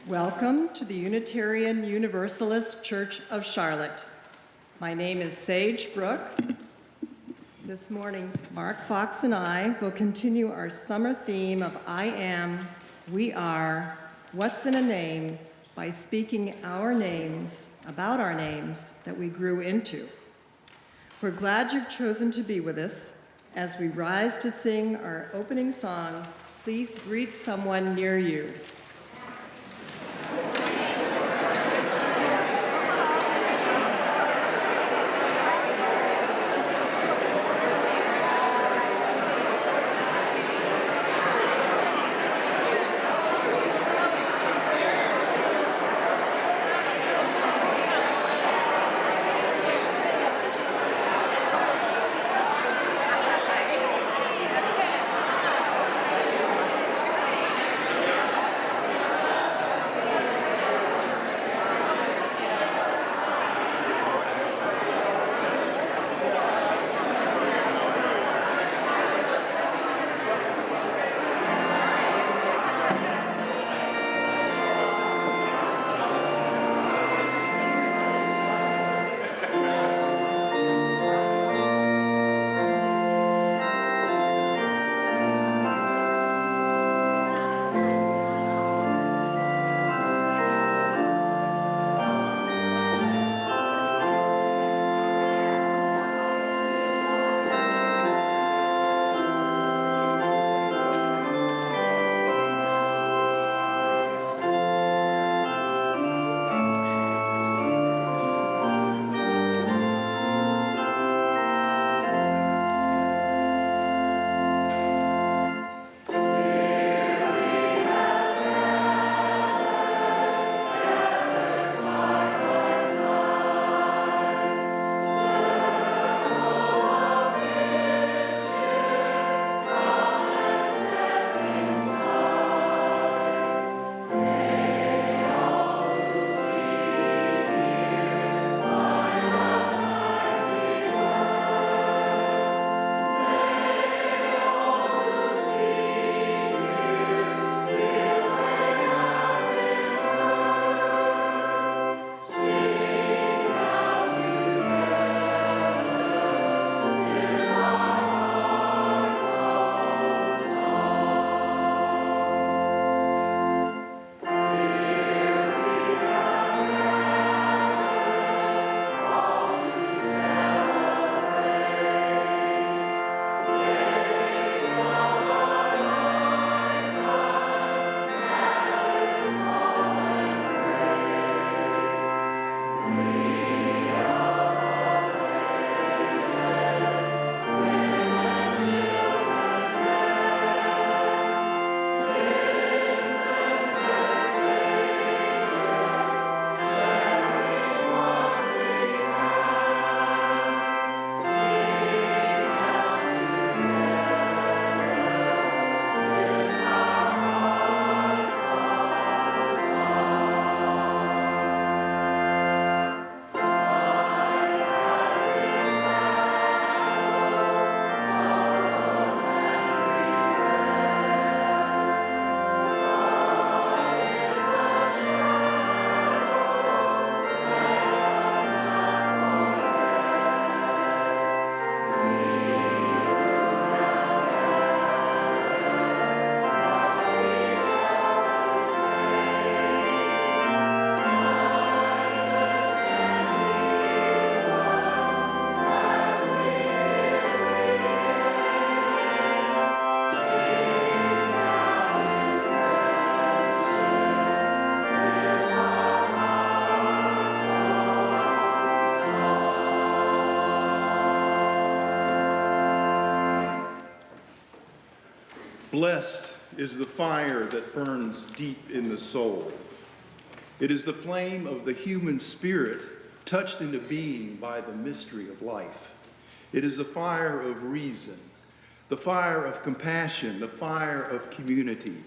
Welcome to the Unitarian Universalist Church of Charlotte. My name is Sage Brook. This morning, Mark Fox and I will continue our summer theme of I Am, We Are, What's in a Name by speaking our names, about our names that we grew into. We're glad you've chosen to be with us. As we rise to sing our opening song, please greet someone near you. Blessed is the fire that burns deep in the soul. It is the flame of the human spirit touched into being by the mystery of life. It is the fire of reason, the fire of compassion, the fire of community,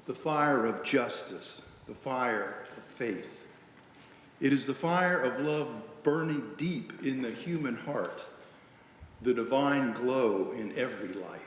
the fire of justice, the fire of faith. It is the fire of love burning deep in the human heart, the divine glow in every life.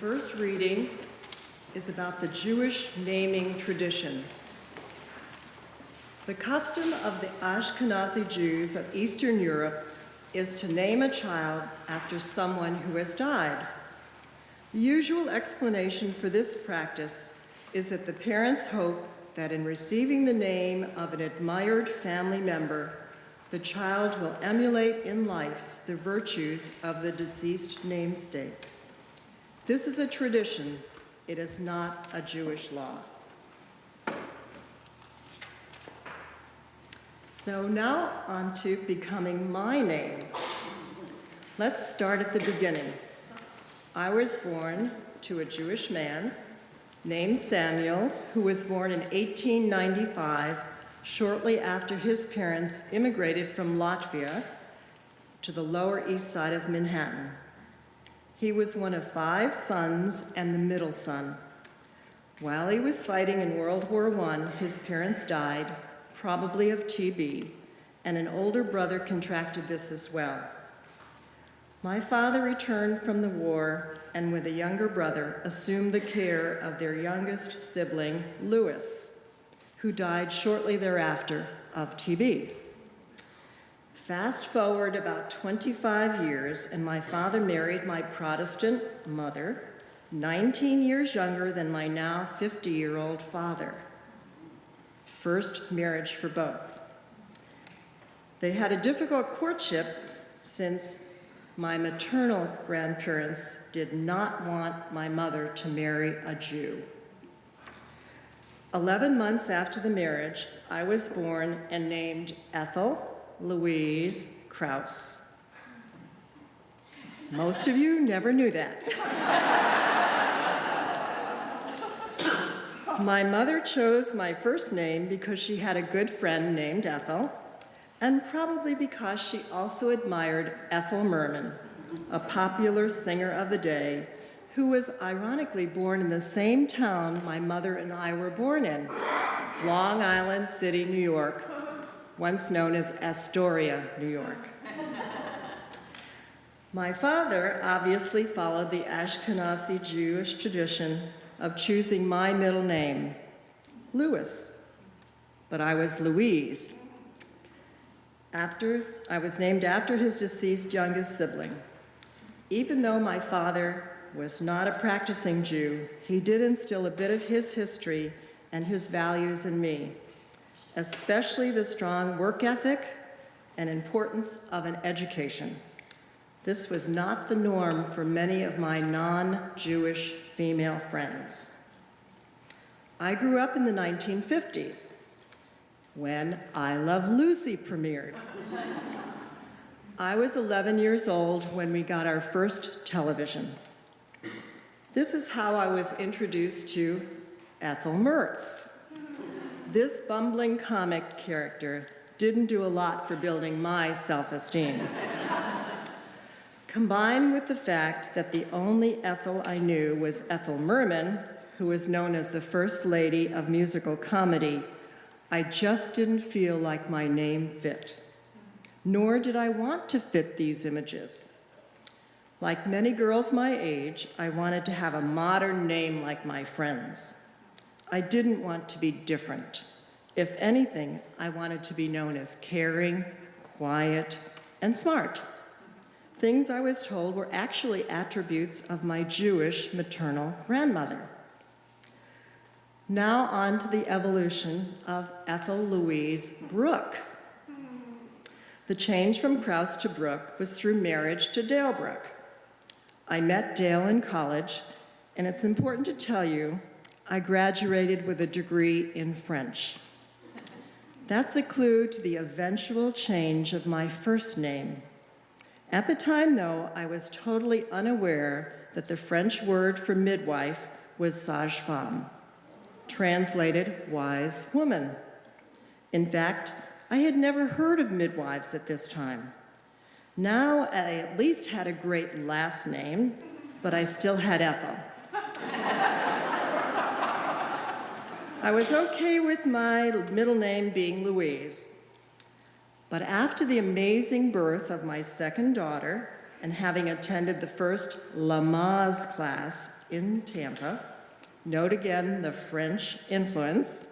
first reading is about the Jewish naming traditions. The custom of the Ashkenazi Jews of Eastern Europe is to name a child after someone who has died. The usual explanation for this practice is that the parents hope that in receiving the name of an admired family member, the child will emulate in life the virtues of the deceased namesake. This is a tradition. It is not a Jewish law. So now on to becoming my name. Let's start at the beginning. I was born to a Jewish man named Samuel, who was born in 1895, shortly after his parents immigrated from Latvia to the Lower East Side of Manhattan. He was one of 5 sons and the middle son. While he was fighting in World War I, his parents died, probably of TB, and an older brother contracted this as well. My father returned from the war and with a younger brother assumed the care of their youngest sibling, Louis, who died shortly thereafter of TB. Fast forward about 25 years, and my father married my Protestant mother, 19 years younger than my now 50-year-old father. First marriage for both. They had a difficult courtship since my maternal grandparents did not want my mother to marry a Jew. 11 months after the marriage, I was born and named Ethel Louise Krause. Most of you never knew that. My mother chose my first name because she had a good friend named Ethel, and probably because she also admired Ethel Merman, a popular singer of the day, who was ironically born in the same town my mother and I were born in, Long Island City, New York, once known as Astoria, New York. My father obviously followed the Ashkenazi Jewish tradition of choosing my middle name, Louis, but I was Louise. I was named after his deceased youngest sibling. Even though my father was not a practicing Jew, he did instill a bit of his history and his values in me, especially the strong work ethic and importance of an education. This was not the norm for many of my non-Jewish female friends. I grew up in the 1950s when I Love Lucy premiered. I was 11 years old when we got our first television. This is how I was introduced to Ethel Mertz. This bumbling comic character didn't do a lot for building my self-esteem. Combined with the fact that the only Ethel I knew was Ethel Merman, who was known as the First Lady of musical comedy, I just didn't feel like my name fit. Nor did I want to fit these images. Like many girls my age, I wanted to have a modern name like my friends. I didn't want to be different. If anything, I wanted to be known as caring, quiet, and smart. Things I was told were actually attributes of my Jewish maternal grandmother. Now on to the evolution of Ethel Louise Brook. The change from Krause to Brook was through marriage to Dale Brook. I met Dale in college, and it's important to tell you, I graduated with a degree in French. That's a clue to the eventual change of my first name. At the time, though, I was totally unaware that the French word for midwife was sage-femme, translated wise woman. In fact, I had never heard of midwives at this time. Now I at least had a great last name, but I still had Ethel. I was okay with my middle name being Louise. But after the amazing birth of my second daughter, and having attended the first Lamaze class in Tampa, note again the French influence,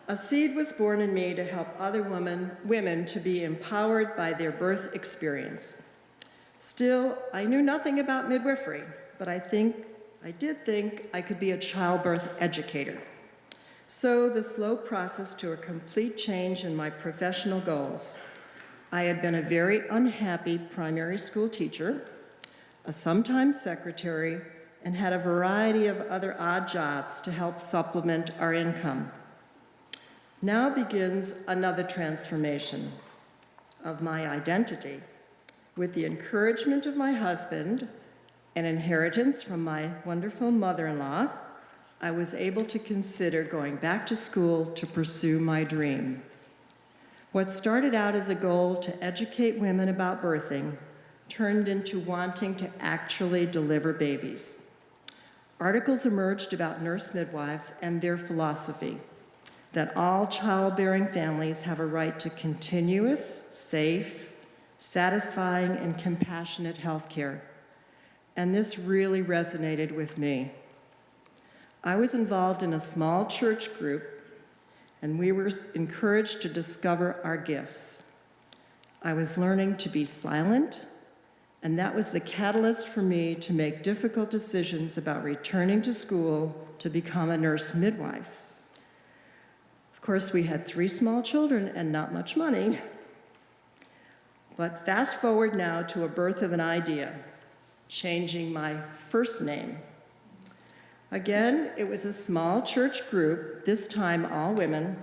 a seed was born in me to help other women to be empowered by their birth experience. Still, I knew nothing about midwifery, but I did think I could be a childbirth educator. So the slow process to a complete change in my professional goals. I had been a very unhappy primary school teacher, a sometime secretary, and had a variety of other odd jobs to help supplement our income. Now begins another transformation of my identity. With the encouragement of my husband, an inheritance from my wonderful mother-in-law, I was able to consider going back to school to pursue my dream. What started out as a goal to educate women about birthing turned into wanting to actually deliver babies. Articles emerged about nurse midwives and their philosophy that all childbearing families have a right to continuous, safe, satisfying, and compassionate health care. And this really resonated with me. I was involved in a small church group, and we were encouraged to discover our gifts. I was learning to be silent, and that was the catalyst for me to make difficult decisions about returning to school to become a nurse midwife. Of course, we had 3 small children and not much money. But fast forward now to a birth of an idea, changing my first name. Again, it was a small church group, this time all women.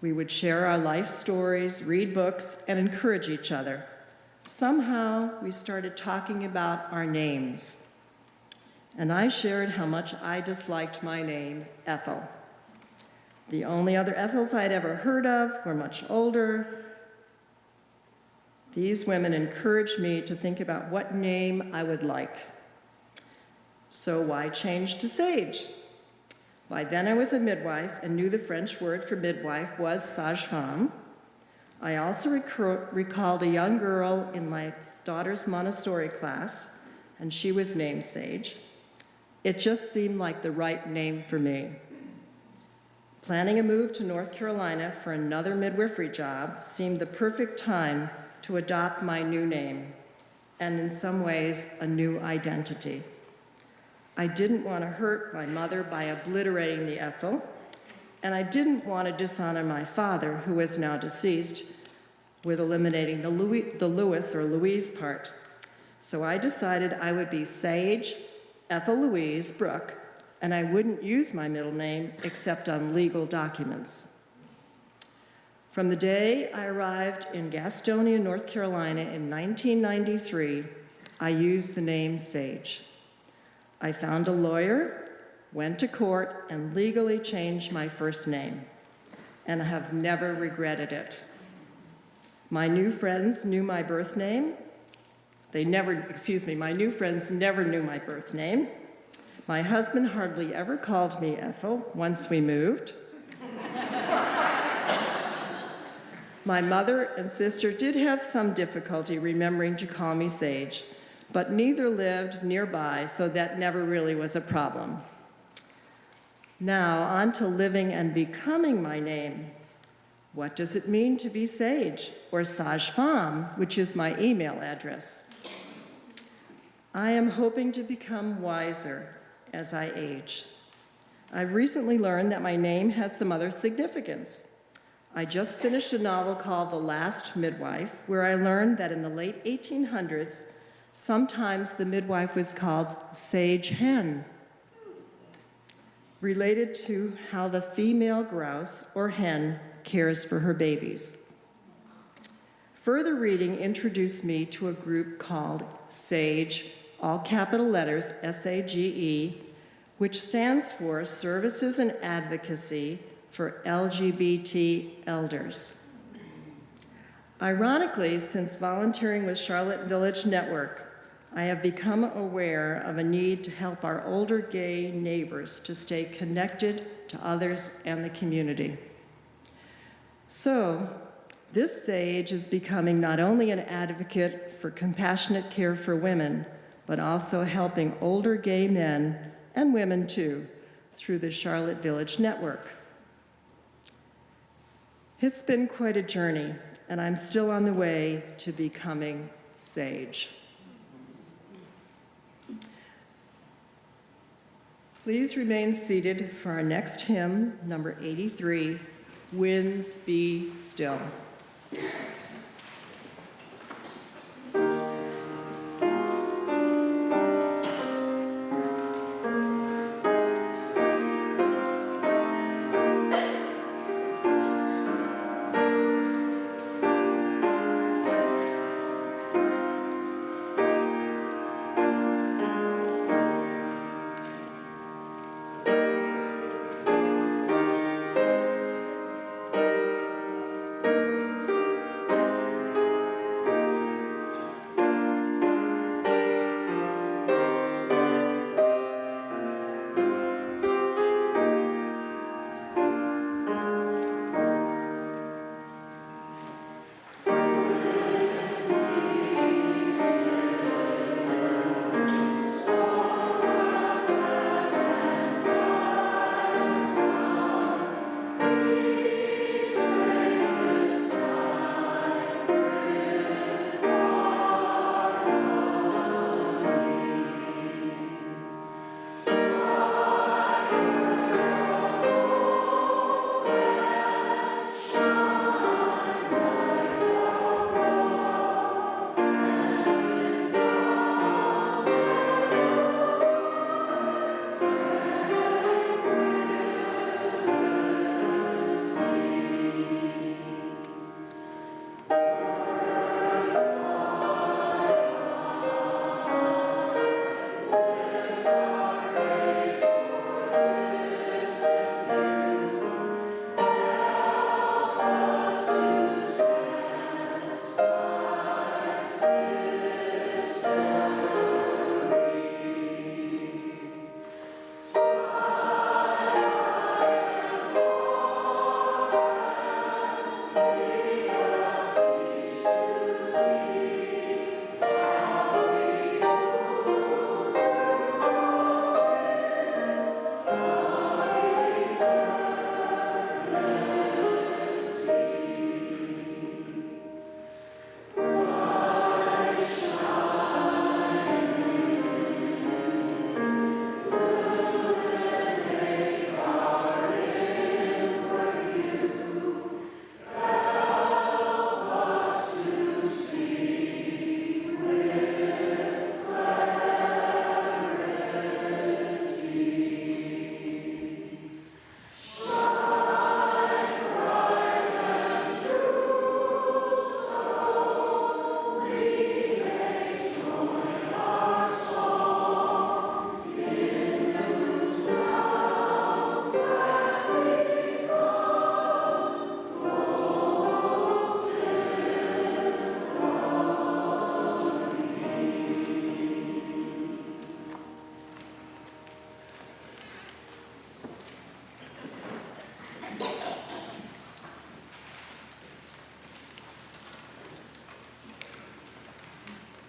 We would share our life stories, read books, and encourage each other. Somehow, we started talking about our names. And I shared how much I disliked my name, Ethel. The only other Ethels I'd ever heard of were much older. These women encouraged me to think about what name I would like. So why change to Sage? By then I was a midwife and knew the French word for midwife was sage-femme. I also recalled a young girl in my daughter's Montessori class, and she was named Sage. It just seemed like the right name for me. Planning a move to North Carolina for another midwifery job seemed the perfect time to adopt my new name, and in some ways, a new identity. I didn't want to hurt my mother by obliterating the Ethel, and I didn't want to dishonor my father, who is now deceased, with eliminating the Louis or Louise part. So I decided I would be Sage Ethel Louise Brook, and I wouldn't use my middle name except on legal documents. From the day I arrived in Gastonia, North Carolina in 1993, I used the name Sage. I found a lawyer, went to court, and legally changed my first name, and I have never regretted it. My new friends knew my birth name. My new friends never knew my birth name. My husband hardly ever called me Ethel once we moved. My mother and sister did have some difficulty remembering to call me Sage, but neither lived nearby, so that never really was a problem. Now, on to living and becoming my name. What does it mean to be Sage, or sage-femme, which is my email address? I am hoping to become wiser as I age. I've recently learned that my name has some other significance. I just finished a novel called The Last Midwife, where I learned that in the late 1800s, sometimes the midwife was called sage hen, related to how the female grouse or hen cares for her babies. Further reading introduced me to a group called SAGE, all capital letters, SAGE, which stands for Services and Advocacy for LGBT Elders. Ironically, since volunteering with Charlotte Village Network, I have become aware of a need to help our older gay neighbors to stay connected to others and the community. So, This sage is becoming not only an advocate for compassionate care for women, but also helping older gay men, and women too, through the Charlotte Village Network. It's been quite a journey, and I'm still on the way to becoming sage. Please remain seated for our next hymn, number 83, Winds Be Still.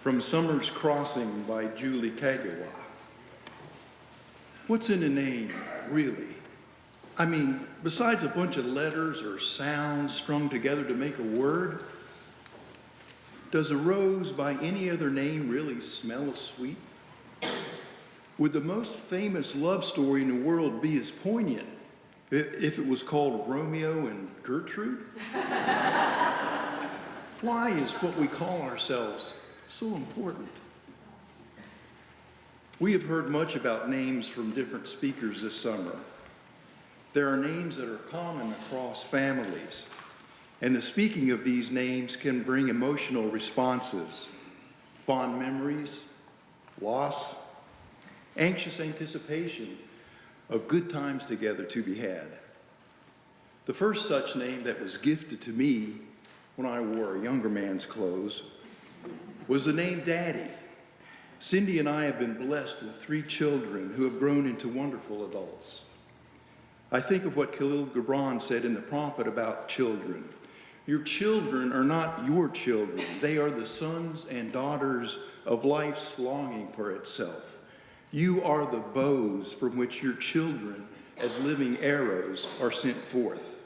From Summer's Crossing by Julie Kagawa. What's in a name, really? I mean, besides a bunch of letters or sounds strung together to make a word, does a rose by any other name really smell as sweet? Would the most famous love story in the world be as poignant if it was called Romeo and Gertrude? Why is what we call ourselves so important? We have heard much about names from different speakers this summer. There are names that are common across families, and the speaking of these names can bring emotional responses, fond memories, loss, anxious anticipation of good times together to be had. The first such name that was gifted to me when I wore a younger man's clothes was the name Daddy. Cindy and I have been blessed with 3 children who have grown into wonderful adults. I think of what Khalil Gibran said in The Prophet about children. Your children are not your children. They are the sons and daughters of life's longing for itself. You are the bows from which your children, as living arrows, are sent forth.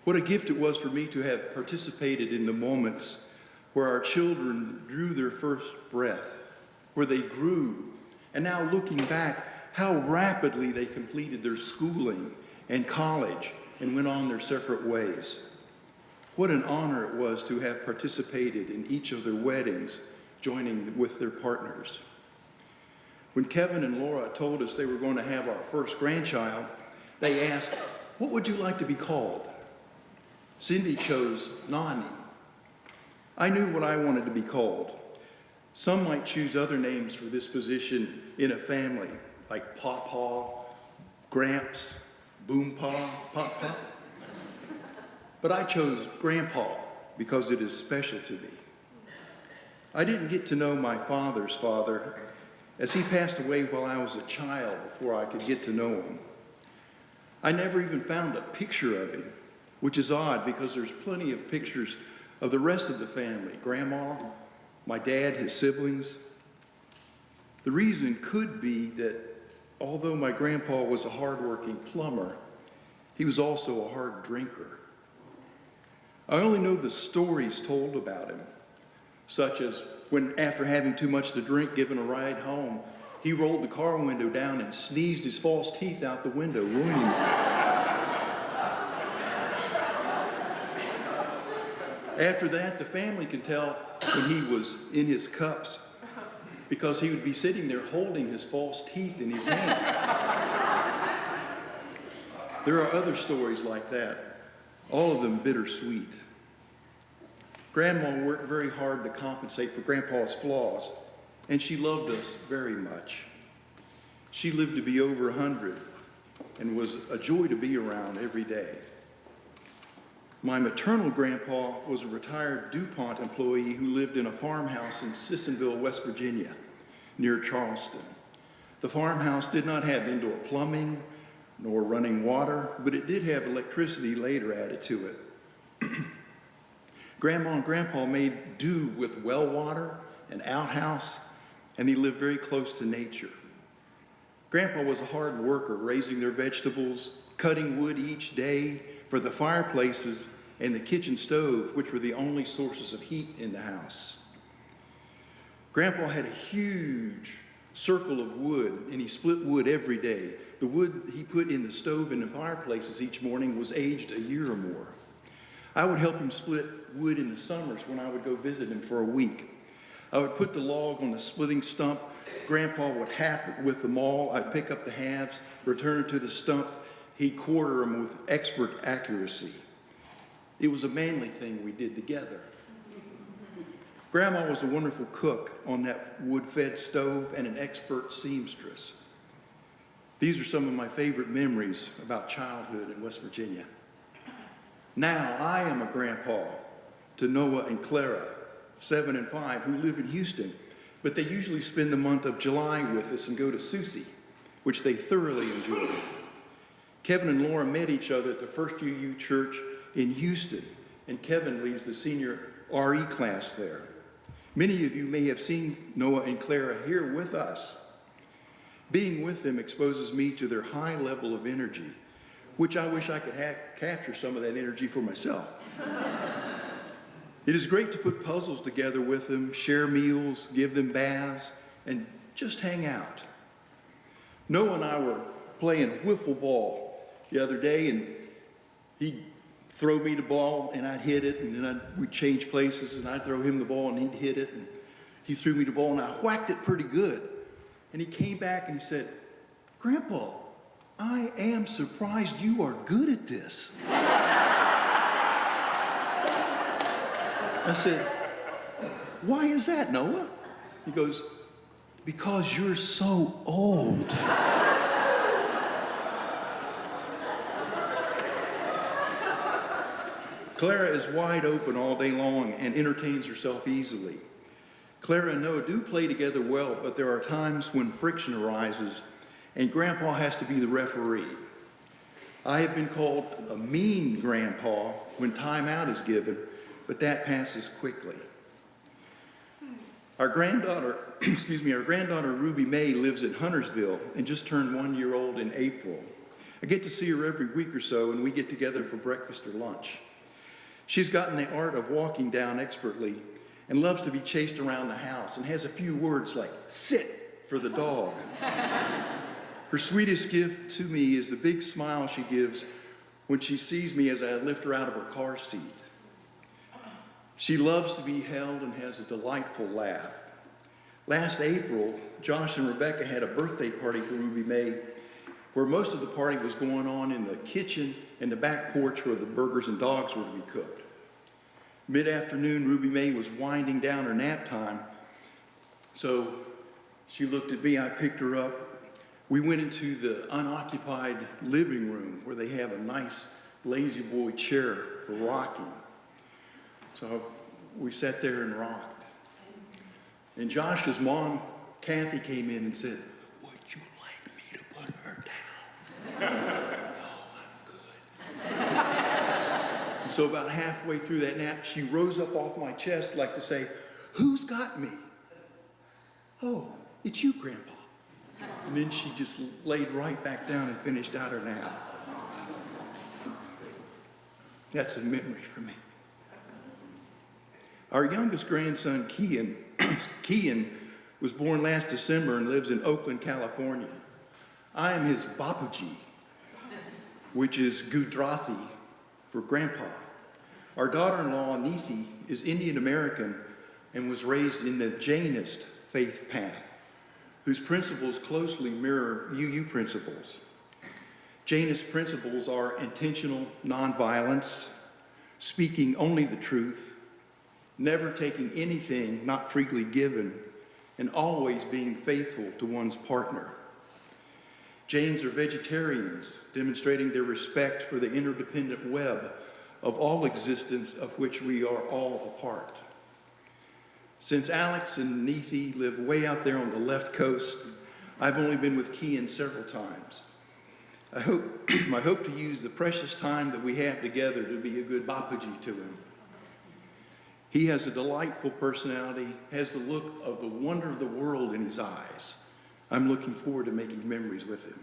What a gift it was for me to have participated in the moments where our children drew their first breath, where they grew, and now looking back, how rapidly they completed their schooling and college and went on their separate ways. What an honor it was to have participated in each of their weddings, joining with their partners. When Kevin and Laura told us they were going to have our first grandchild, they asked, "What would you like to be called?" Cindy chose Nani. I knew what I wanted to be called. Some might choose other names for this position in a family, like Pawpaw, Gramps, Boompaw, Pop-Pop. But I chose Grandpa because it is special to me. I didn't get to know my father's father, as he passed away while I was a child before I could get to know him. I never even found a picture of him, which is odd because there's plenty of pictures of the rest of the family, Grandma, my dad, his siblings. The reason could be that although my grandpa was a hardworking plumber, he was also a hard drinker. I only know the stories told about him, such as when, after having too much to drink, given a ride home, he rolled the car window down and sneezed his false teeth out the window, ruining it. After that, the family can tell when he was in his cups because he would be sitting there holding his false teeth in his hand. There are other stories like that, all of them bittersweet. Grandma worked very hard to compensate for Grandpa's flaws, and she loved us very much. She lived to be over 100 and was a joy to be around every day. My maternal grandpa was a retired DuPont employee who lived in a farmhouse in Sissonville, West Virginia, near Charleston. The farmhouse did not have indoor plumbing nor running water, but it did have electricity later added to it. Grandma and Grandpa made do with well water, an outhouse, and they lived very close to nature. Grandpa was a hard worker, raising their vegetables, cutting wood each day for the fireplaces and the kitchen stove, which were the only sources of heat in the house. Grandpa had a huge circle of wood, and he split wood every day. The wood he put in the stove and the fireplaces each morning was aged a year or more. I would help him split wood in the summers when I would go visit him for a week. I would put the log on the splitting stump. Grandpa would half it with the maul. I'd pick up the halves, return it to the stump. He'd quarter them with expert accuracy. It was a manly thing we did together. Grandma was a wonderful cook on that wood-fed stove and an expert seamstress. These are some of my favorite memories about childhood in West Virginia. Now I am a grandpa to Noah and Clara, 7 and 5, who live in Houston, but they usually spend the month of July with us and go to Susie, which they thoroughly enjoy. Kevin and Laura met each other at the First UU Church in Houston, and Kevin leads the senior RE class there. Many of you may have seen Noah and Clara here with us. Being with them exposes me to their high level of energy, which I wish I could capture some of that energy for myself. It is great to put puzzles together with them, share meals, give them baths, and just hang out. Noah and I were playing wiffle ball the other day, and he'd throw me the ball and I'd hit it, and then we'd change places and I'd throw him the ball and he'd hit it, and he threw me the ball and I whacked it pretty good. And he came back and he said, "Grandpa, I am surprised you are good at this." I said, "Why is that, Noah?" He goes, "Because you're so old." Clara is wide open all day long and entertains herself easily. Clara and Noah do play together well, but there are times when friction arises and Grandpa has to be the referee. I have been called a mean grandpa when time out is given, but that passes quickly. Our granddaughter, our granddaughter Ruby May lives in Huntersville and just turned 1 year old in April. I get to see her every week or so, and we get together for breakfast or lunch. She's gotten the art of walking down expertly and loves to be chased around the house and has a few words like sit for the dog. Her sweetest gift to me is the big smile she gives when she sees me as I lift her out of her car seat. She loves to be held and has a delightful laugh. Last April, Josh and Rebecca had a birthday party for Ruby May, where most of the party was going on in the kitchen and the back porch where the burgers and dogs were to be cooked. Mid-afternoon, Ruby May was winding down her nap time, so she looked at me, I picked her up. We went into the unoccupied living room where they have a nice lazy boy chair for rocking. So we sat there and rocked. And Josh's mom, Kathy, came in and said, "Would you like me to put her down?" "No, I'm good." And so about halfway through that nap, she rose up off my chest like to say, "Who's got me?" "Oh, it's you, Grandpa." And then she just laid right back down and finished out her nap. That's a memory for me. Our youngest grandson, Kean, was born last December and lives in Oakland, California. I am his Bapuji, which is Gujarati for grandpa. Our daughter-in-law, Neethi, is Indian American and was raised in the Jainist faith path, whose principles closely mirror UU principles. Jainist principles are intentional nonviolence, speaking only the truth, never taking anything not freely given, and always being faithful to one's partner. Jains are vegetarians, demonstrating their respect for the interdependent web of all existence of which we are all a part. Since Alex and Neethi live way out there on the left coast, I've only been with Kean several times. I hope to use the precious time that we have together to be a good Bapuji to him. He has a delightful personality, has the look of the wonder of the world in his eyes. I'm looking forward to making memories with him.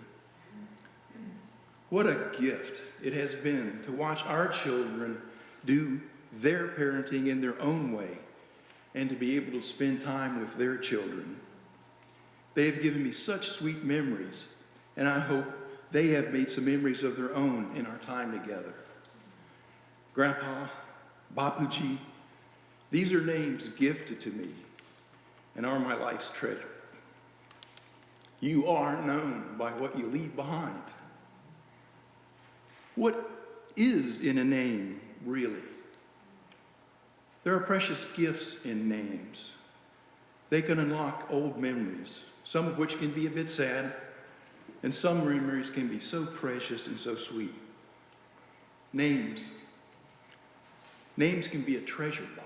What a gift it has been to watch our children do their parenting in their own way and to be able to spend time with their children. They have given me such sweet memories, and I hope they have made some memories of their own in our time together. Grandpa, Bapuji, these are names gifted to me and are my life's treasure. You are known by what you leave behind. What is in a name, really? There are precious gifts in names. They can unlock old memories, some of which can be a bit sad, and some memories can be so precious and so sweet. Names can be a treasure box.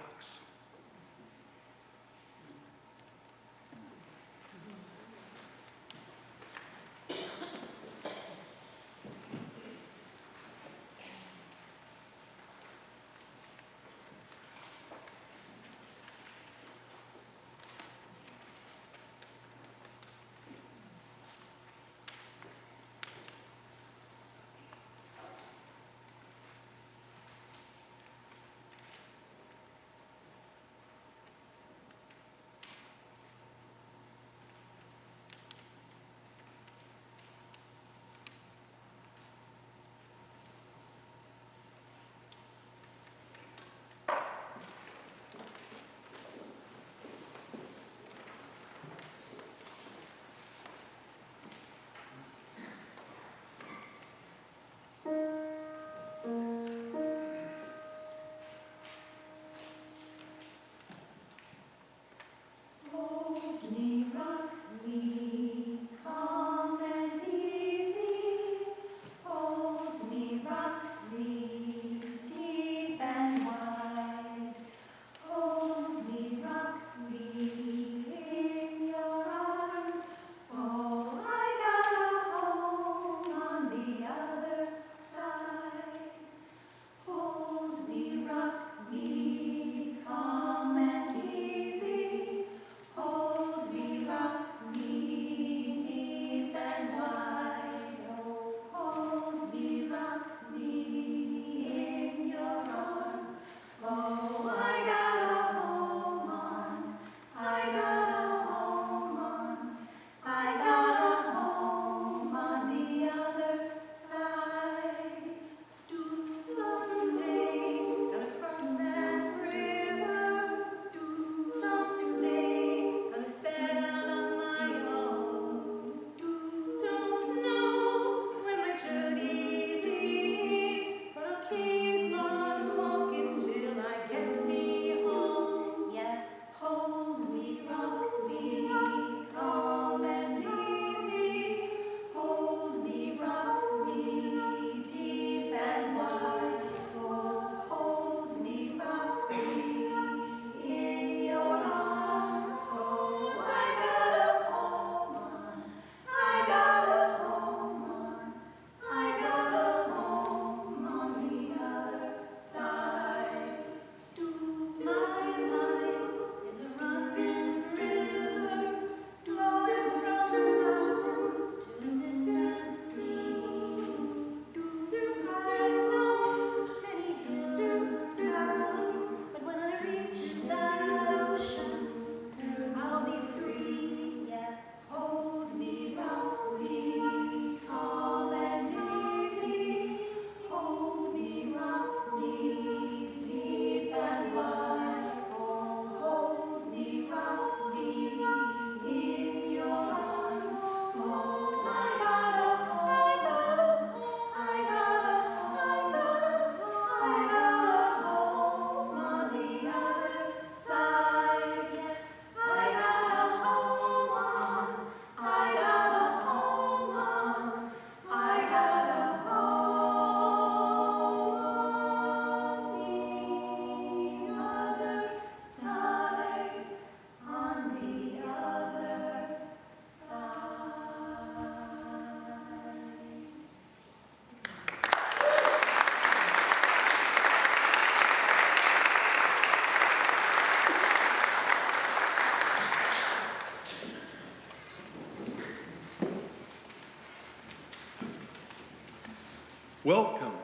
Welcome.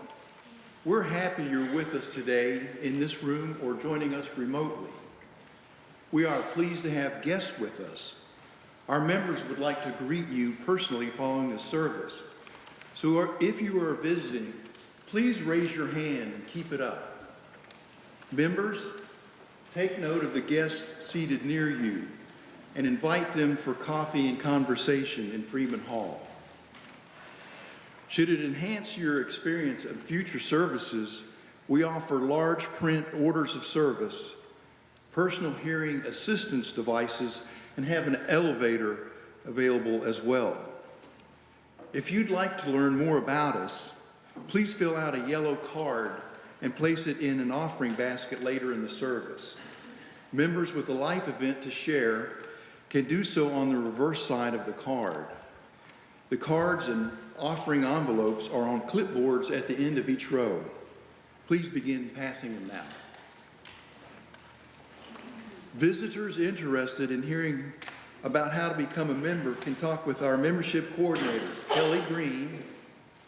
We're happy you're with us today in this room or joining us remotely. We are pleased to have guests with us. Our members would like to greet you personally following the service. So if you are visiting, please raise your hand and keep it up. Members, take note of the guests seated near you and invite them for coffee and conversation in Freeman Hall. Should it enhance your experience of future services, we offer large print orders of service, personal hearing assistance devices, and have an elevator available as well. If you'd like to learn more about us, please fill out a yellow card and place it in an offering basket later in the service. Members with a life event to share can do so on the reverse side of the card. The cards and offering envelopes are on clipboards at the end of each row. Please begin passing them now. Visitors interested in hearing about how to become a member can talk with our membership coordinator, Kelly Green.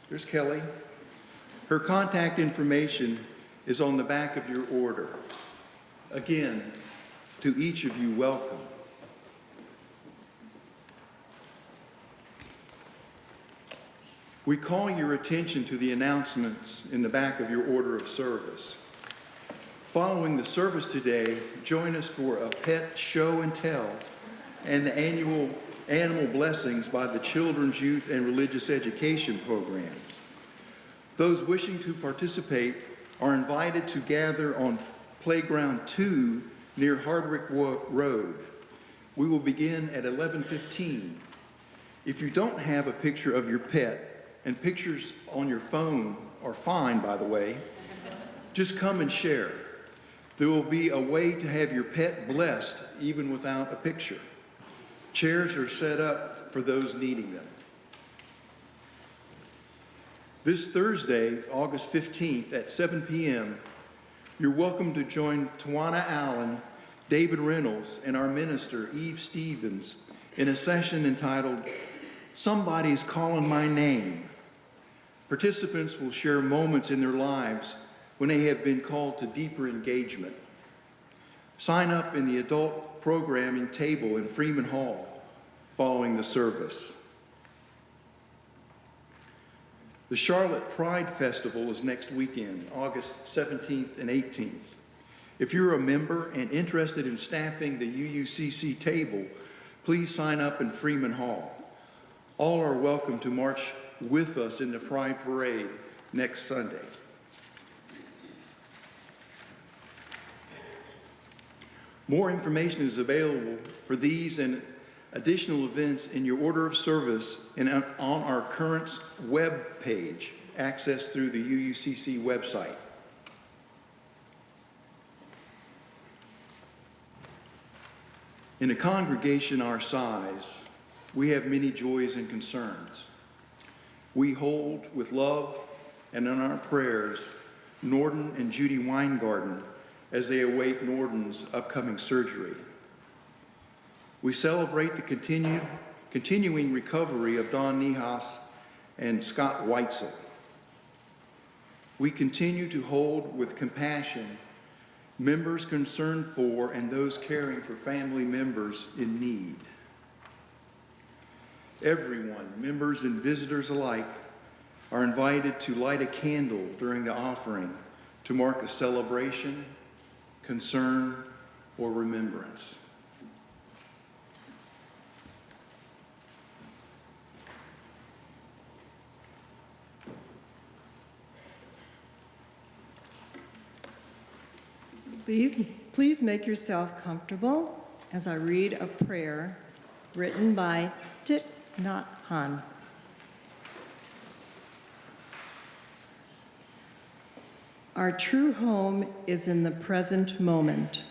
Here's Kelly. Her contact information is on the back of your order. Again, to each of you, welcome. We call your attention to the announcements in the back of your order of service. Following the service today, join us for a pet show and tell and the annual animal blessings by the Children's Youth and Religious Education Program. Those wishing to participate are invited to gather on Playground 2 near Hardwick Road. We will begin at 11:15. If you don't have a picture of your pet, and pictures on your phone are fine, by the way, just come and share. There will be a way to have your pet blessed even without a picture. Chairs are set up for those needing them. This Thursday, August 15th at 7 p.m., you're welcome to join Tawana Allen, David Reynolds, and our minister, Eve Stevens, in a session entitled, "Somebody's Calling My Name." Participants will share moments in their lives when they have been called to deeper engagement. Sign up in the adult programming table in Freeman Hall following the service. The Charlotte Pride Festival is next weekend, August 17th and 18th. If you're a member and interested in staffing the UUCC table, please sign up in Freeman Hall. All are welcome to march with us in the Pride Parade next Sunday. More information is available for these and additional events in your order of service and on our current web page, accessed through the UUCC website. In a congregation our size, we have many joys and concerns. We hold with love and in our prayers Norden and Judy Weingarten as they await Norden's upcoming surgery. We celebrate the continuing recovery of Don Nihas and Scott Weitzel. We continue to hold with compassion members concerned for and those caring for family members in need. Everyone, members and visitors alike, are invited to light a candle during the offering to mark a celebration, concern, or remembrance. Please make yourself comfortable as I read a prayer written by Thich Nhat Hanh. Our true home is in the present moment.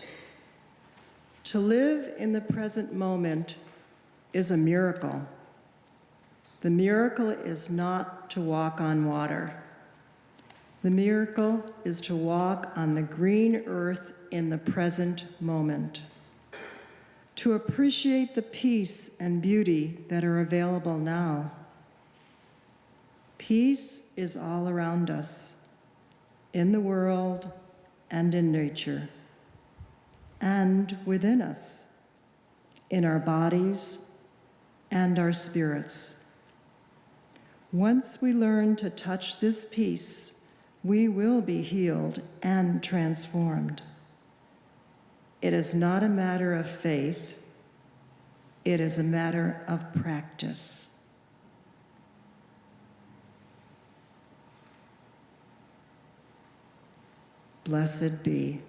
To live in the present moment is a miracle. The miracle is not to walk on water. The miracle is to walk on the green earth in the present moment. To appreciate the peace and beauty that are available now. Peace is all around us, in the world and in nature, and within us, in our bodies and our spirits. Once we learn to touch this peace, we will be healed and transformed. It is not a matter of faith, it is a matter of practice. Blessed be.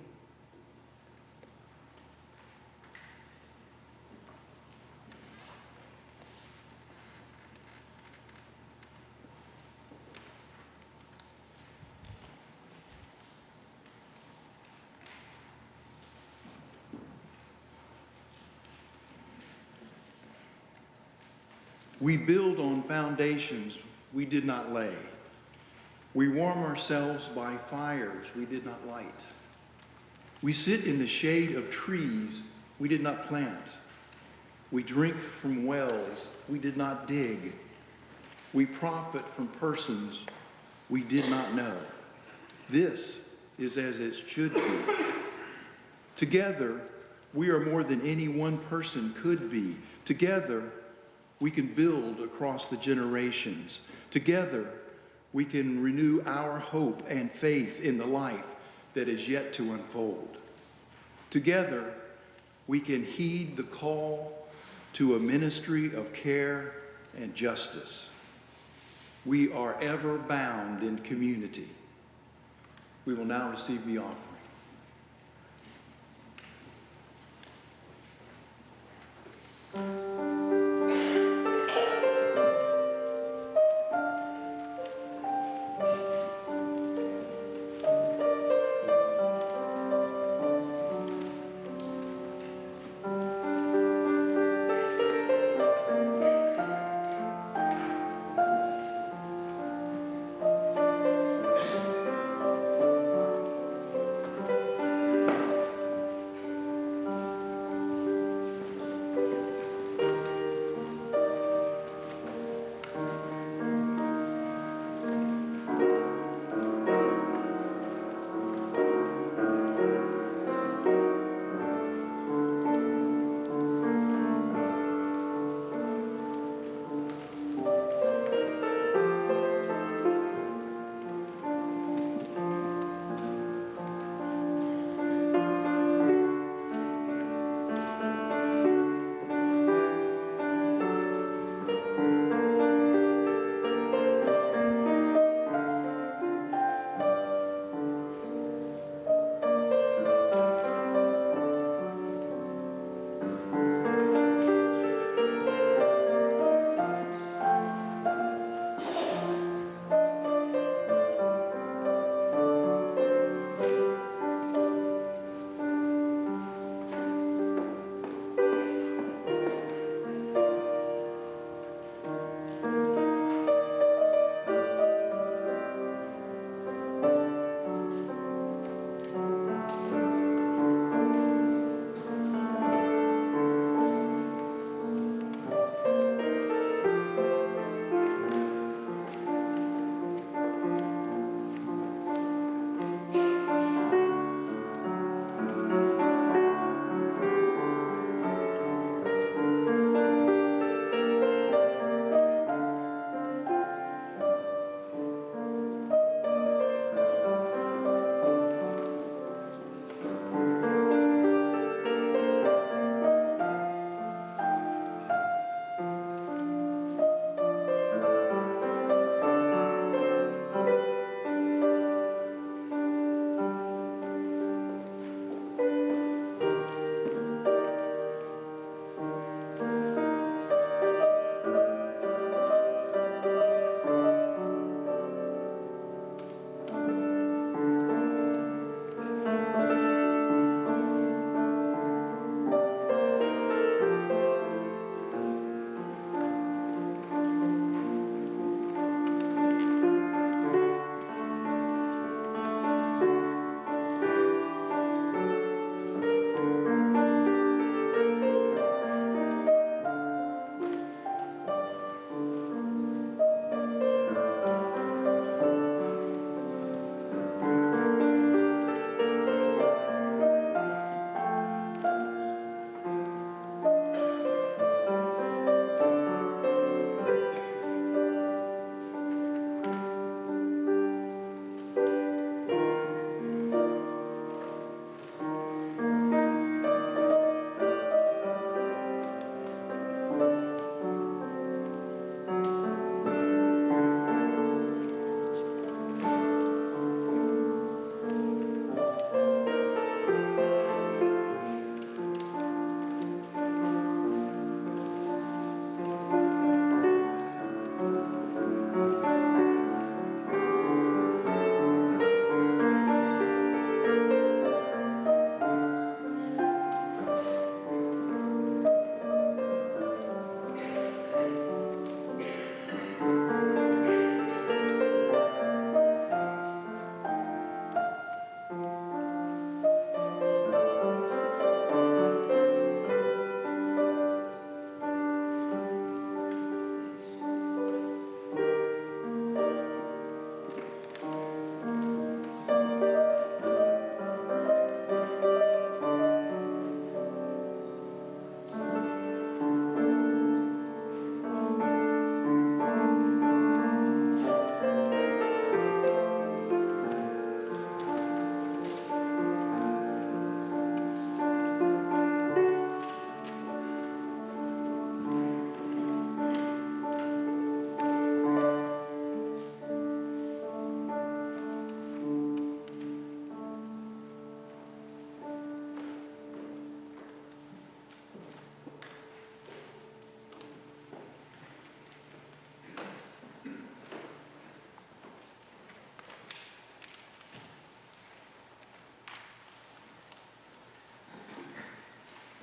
We build on foundations we did not lay. We warm ourselves by fires we did not light. We sit in the shade of trees we did not plant. We drink from wells we did not dig. We profit from persons we did not know. This is as it should be. Together, we are more than any one person could be. Together, we can build across the generations. Together, we can renew our hope and faith in the life that is yet to unfold. Together, we can heed the call to a ministry of care and justice. We are ever bound in community. We will now receive the offering.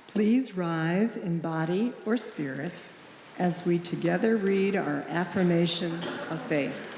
Please rise in body or spirit as we together read our affirmation of faith.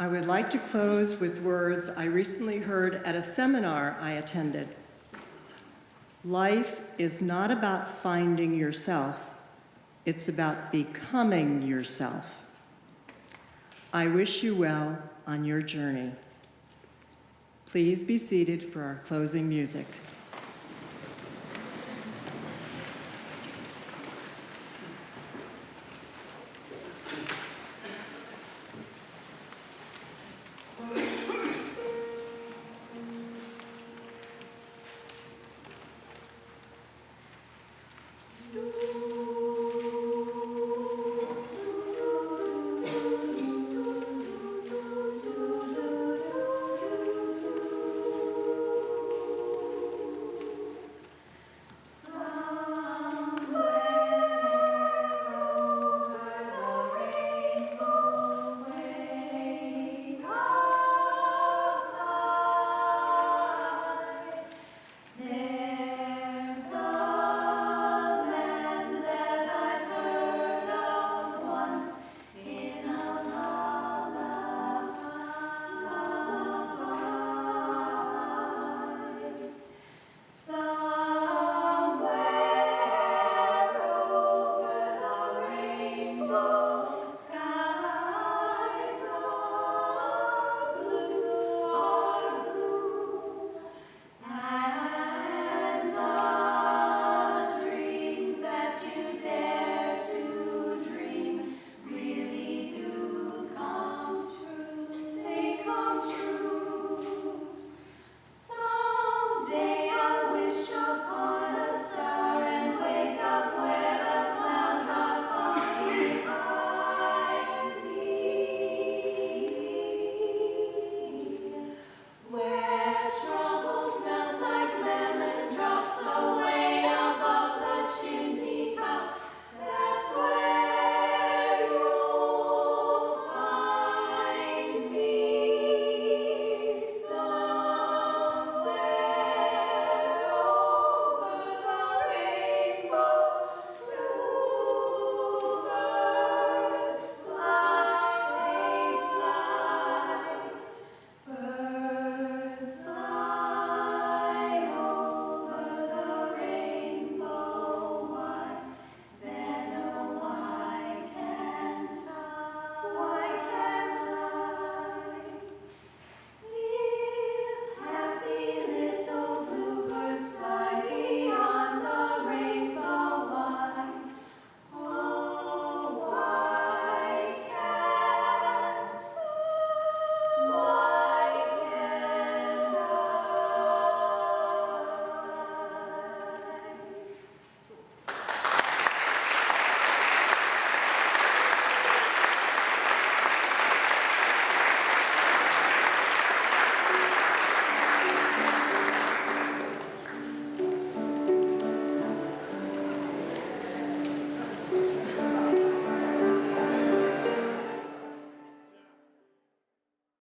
I would like to close with words I recently heard at a seminar I attended. Life is not about finding yourself, it's about becoming yourself. I wish you well on your journey. Please be seated for our closing music.